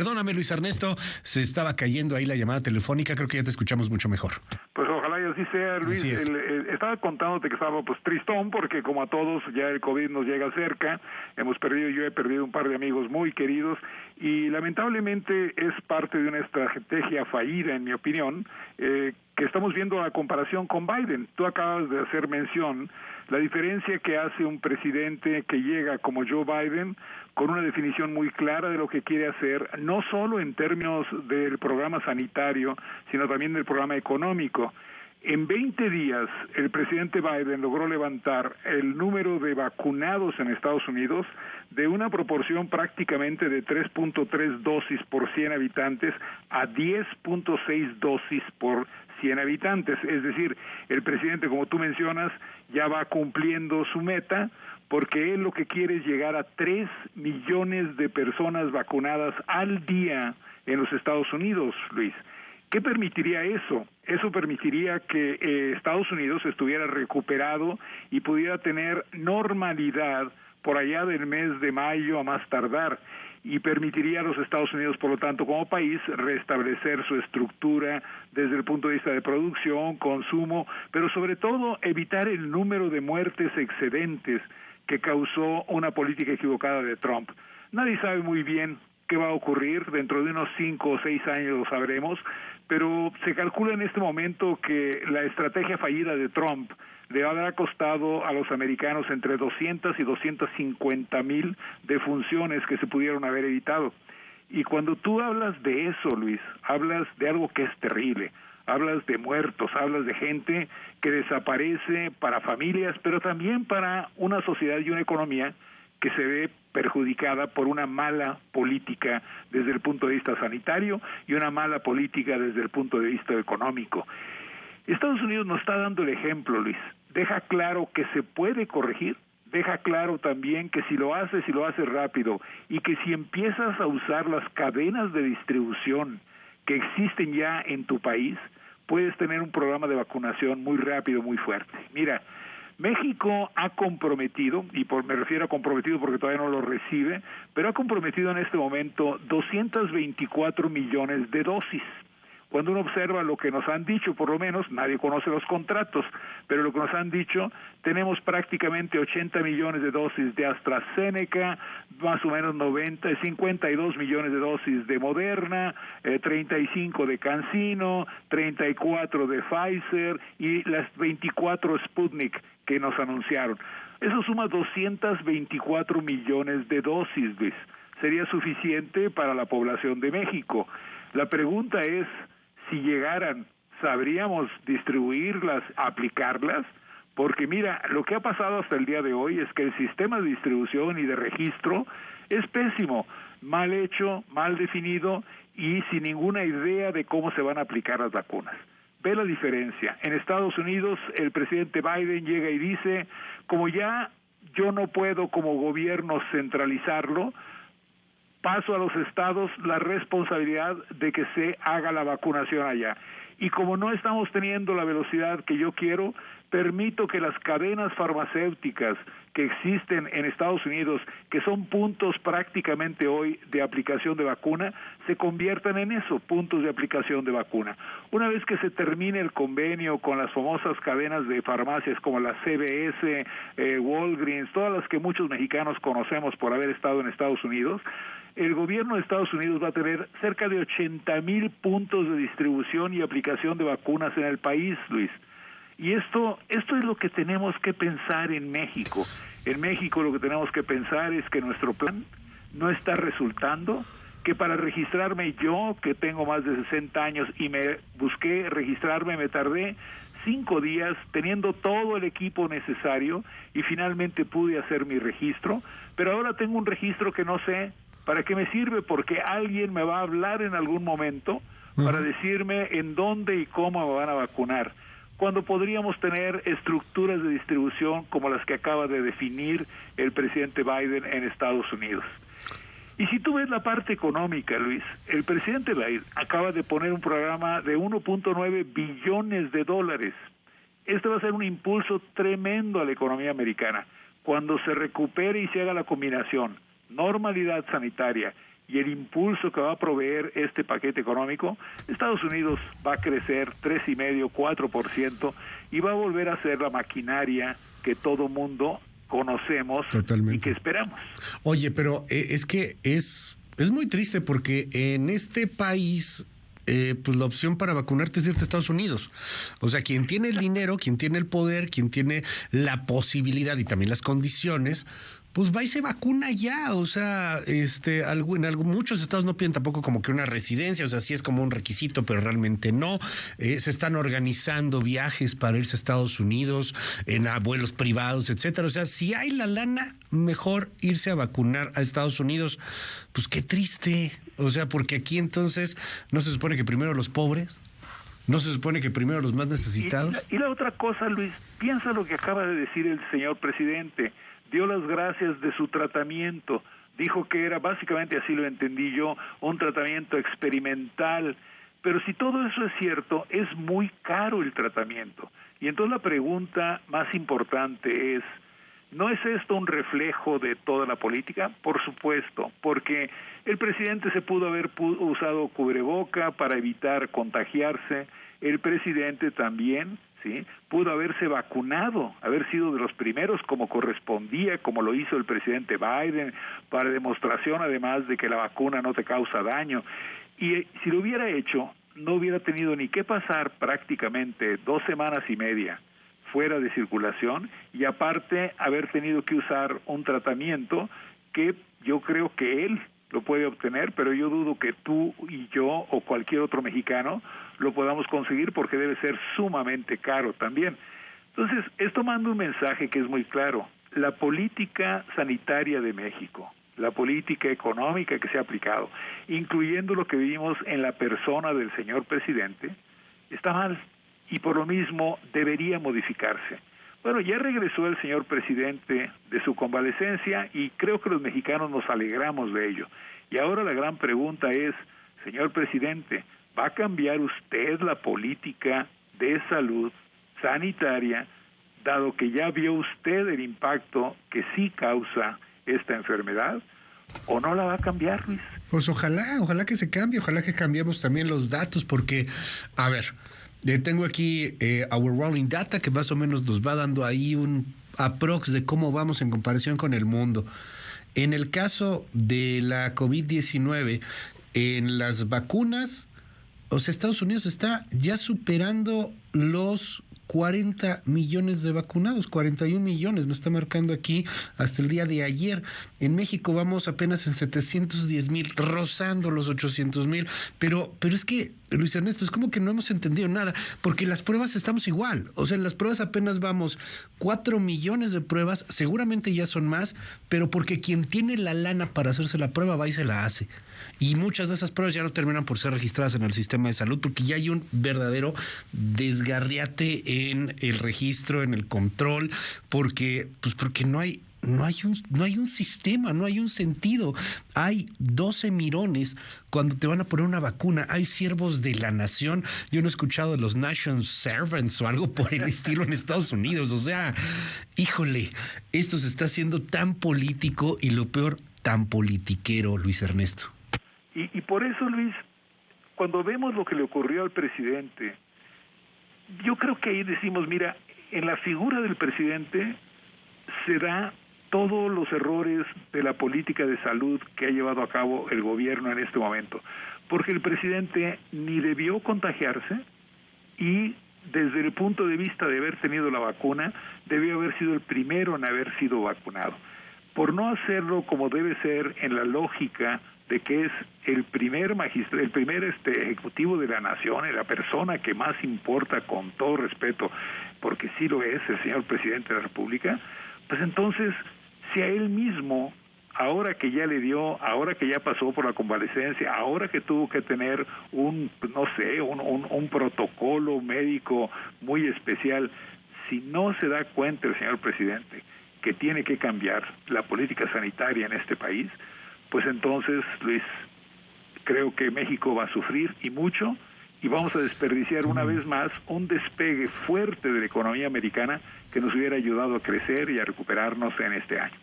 Perdóname, Luis Ernesto, se estaba cayendo ahí la llamada telefónica, creo que ya te escuchamos mucho mejor. Pues ojalá y así sea, Luis. Así es. Estaba contándote que estaba pues tristón porque como a todos ya el COVID nos llega cerca, yo he perdido un par de amigos muy queridos y lamentablemente es parte de una estrategia fallida, en mi opinión, que estamos viendo la comparación con Biden. Tú acabas de hacer mención la diferencia que hace un presidente que llega como Joe Biden con una definición muy clara de lo que quiere hacer, no solo en términos del programa sanitario, sino también del programa económico. En 20 días, el presidente Biden logró levantar el número de vacunados en Estados Unidos de una proporción prácticamente de 3.3 dosis por 100 habitantes a 10.6 dosis por 100 habitantes. Es decir, el presidente, como tú mencionas, ya va cumpliendo su meta, porque él lo que quiere es llegar a 3 millones de personas vacunadas al día en los Estados Unidos, Luis. ¿Qué permitiría eso? Eso permitiría que Estados Unidos estuviera recuperado y pudiera tener normalidad por allá del mes de mayo a más tardar, y permitiría a los Estados Unidos, por lo tanto, como país, restablecer su estructura desde el punto de vista de producción, consumo, pero sobre todo evitar el número de muertes excedentes que causó una política equivocada de Trump. Nadie sabe muy bien qué va a ocurrir, dentro de unos 5 o 6 años lo sabremos, pero se calcula en este momento que la estrategia fallida de Trump le habrá costado a los americanos entre 200 y 250 mil defunciones que se pudieron haber evitado. Y cuando tú hablas de eso, Luis, hablas de algo que es terrible, hablas de muertos, hablas de gente que desaparece para familias, pero también para una sociedad y una economía que se ve perjudicada por una mala política desde el punto de vista sanitario y una mala política desde el punto de vista económico. Estados Unidos nos está dando el ejemplo, Luis. Deja claro que se puede corregir, deja claro también que si lo haces rápido y que si empiezas a usar las cadenas de distribución que existen ya en tu país, puedes tener un programa de vacunación muy rápido, muy fuerte. Mira, México ha comprometido, me refiero a comprometido porque todavía no lo recibe, pero ha comprometido en este momento 224 millones de dosis. Cuando uno observa lo que nos han dicho, por lo menos, nadie conoce los contratos, pero lo que nos han dicho, tenemos prácticamente 80 millones de dosis de AstraZeneca, más o menos 52 millones de dosis de Moderna, 35 de CanSino, 34 de Pfizer y las 24 Sputnik que nos anunciaron. Eso suma 224 millones de dosis, Luis. Sería suficiente para la población de México. La pregunta es, si llegaran, ¿sabríamos distribuirlas, aplicarlas? Porque mira, lo que ha pasado hasta el día de hoy es que el sistema de distribución y de registro es pésimo, mal hecho, mal definido y sin ninguna idea de cómo se van a aplicar las vacunas. Ve la diferencia. En Estados Unidos, el presidente Biden llega y dice, como ya yo no puedo como gobierno centralizarlo, paso a los estados la responsabilidad de que se haga la vacunación allá. Y como no estamos teniendo la velocidad que yo quiero, permito que las cadenas farmacéuticas que existen en Estados Unidos, que son puntos prácticamente hoy de aplicación de vacuna, se conviertan en eso, puntos de aplicación de vacuna. Una vez que se termine el convenio con las famosas cadenas de farmacias como la CVS, Walgreens, todas las que muchos mexicanos conocemos por haber estado en Estados Unidos, el gobierno de Estados Unidos va a tener cerca de 80,000 puntos de distribución y aplicación de vacunas en el país, Luis. Y esto es lo que tenemos que pensar en México. En México lo que tenemos que pensar es que nuestro plan no está resultando, que para registrarme yo, que tengo más de 60 años y me busqué registrarme, me tardé 5 días teniendo todo el equipo necesario y finalmente pude hacer mi registro, pero ahora tengo un registro que no sé para qué me sirve, porque alguien me va a hablar en algún momento para decirme en dónde y cómo me van a vacunar, cuando podríamos tener estructuras de distribución como las que acaba de definir el presidente Biden en Estados Unidos. Y si tú ves la parte económica, Luis, el presidente Biden acaba de poner un programa de 1.9 billones de dólares. Este va a ser un impulso tremendo a la economía americana. Cuando se recupere y se haga la combinación normalidad sanitaria y el impulso que va a proveer este paquete económico, Estados Unidos va a crecer 3,5, 4% y va a volver a ser la maquinaria que todo mundo conocemos. Totalmente. Y que esperamos. Oye, pero es que es muy triste porque en este país pues la opción para vacunarte es irte a Estados Unidos. O sea, quien tiene el dinero, quien tiene el poder, quien tiene la posibilidad y también las condiciones, pues va y se vacuna ya. O sea, muchos estados no piden tampoco como que una residencia, o sea, sí es como un requisito, pero realmente no. Se están organizando viajes para irse a Estados Unidos en vuelos privados, etcétera. O sea, si hay la lana, mejor irse a vacunar a Estados Unidos. Pues qué triste. O sea, porque aquí entonces no se supone que primero los pobres, no se supone que primero los más necesitados. Y la otra cosa, Luis, piensa lo que acaba de decir el señor presidente. Dio las gracias de su tratamiento, dijo que era, básicamente así lo entendí yo, un tratamiento experimental, pero si todo eso es cierto, es muy caro el tratamiento. Y entonces la pregunta más importante es, ¿no es esto un reflejo de toda la política? Por supuesto, porque el presidente se pudo haber usado cubreboca para evitar contagiarse, el presidente también, ¿sí? Pudo haberse vacunado, haber sido de los primeros como correspondía, como lo hizo el presidente Biden, para demostración además de que la vacuna no te causa daño. Y si lo hubiera hecho, no hubiera tenido ni que pasar prácticamente 2 semanas y media fuera de circulación y aparte haber tenido que usar un tratamiento que yo creo que él lo puede obtener, pero yo dudo que tú y yo o cualquier otro mexicano lo podamos conseguir porque debe ser sumamente caro también. Entonces, esto manda un mensaje que es muy claro. La política sanitaria de México, la política económica que se ha aplicado, incluyendo lo que vimos en la persona del señor presidente, está mal y por lo mismo debería modificarse. Bueno, ya regresó el señor presidente de su convalecencia y creo que los mexicanos nos alegramos de ello. Y ahora la gran pregunta es, señor presidente, ¿va a cambiar usted la política de salud sanitaria, dado que ya vio usted el impacto que sí causa esta enfermedad? ¿O no la va a cambiar, Luis? Pues ojalá que se cambie, ojalá que cambiemos también los datos, porque, a ver, tengo aquí Our Rolling Data, que más o menos nos va dando ahí un aprox de cómo vamos en comparación con el mundo. En el caso de la COVID-19, en las vacunas, o sea, Estados Unidos está ya superando los 40 millones de vacunados, 41 millones, me está marcando aquí hasta el día de ayer. En México vamos apenas en 710,000, rozando los 800,000, pero es que, Luis Ernesto, es como que no hemos entendido nada, porque las pruebas estamos igual, o sea, en las pruebas apenas vamos 4 millones de pruebas, seguramente ya son más, pero porque quien tiene la lana para hacerse la prueba va y se la hace. Y muchas de esas pruebas ya no terminan por ser registradas en el sistema de salud porque ya hay un verdadero desgarriate en el registro, en el control, porque no hay un sistema, no hay un sentido. Hay 12 mirones cuando te van a poner una vacuna. Hay siervos de la nación. Yo no he escuchado de los nation servants o algo por el estilo en Estados Unidos. O sea, híjole, esto se está haciendo tan político y lo peor, tan politiquero, Luis Ernesto. Y por eso, Luis, cuando vemos lo que le ocurrió al presidente, yo creo que ahí decimos, mira, en la figura del presidente se da todos los errores de la política de salud que ha llevado a cabo el gobierno en este momento, porque el presidente ni debió contagiarse y desde el punto de vista de haber tenido la vacuna, debió haber sido el primero en haber sido vacunado. Por no hacerlo como debe ser en la lógica de que es el primer ejecutivo de la nación, y la persona que más importa, con todo respeto, porque sí lo es el señor presidente de la República, pues entonces, si a él mismo, ahora que ya le dio, ahora que ya pasó por la convalecencia, ahora que tuvo que tener un protocolo médico muy especial, si no se da cuenta el señor presidente que tiene que cambiar la política sanitaria en este país, pues entonces, Luis, creo que México va a sufrir y mucho, y vamos a desperdiciar una vez más un despegue fuerte de la economía americana que nos hubiera ayudado a crecer y a recuperarnos en este año.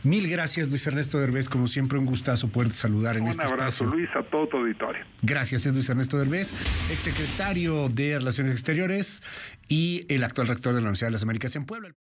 Mil gracias, Luis Ernesto Derbez. Como siempre, un gustazo poder saludar en este espacio. Un abrazo, Luis, a todo tu auditorio. Gracias, es Luis Ernesto Derbez, exsecretario de Relaciones Exteriores y el actual rector de la Universidad de las Américas en Puebla.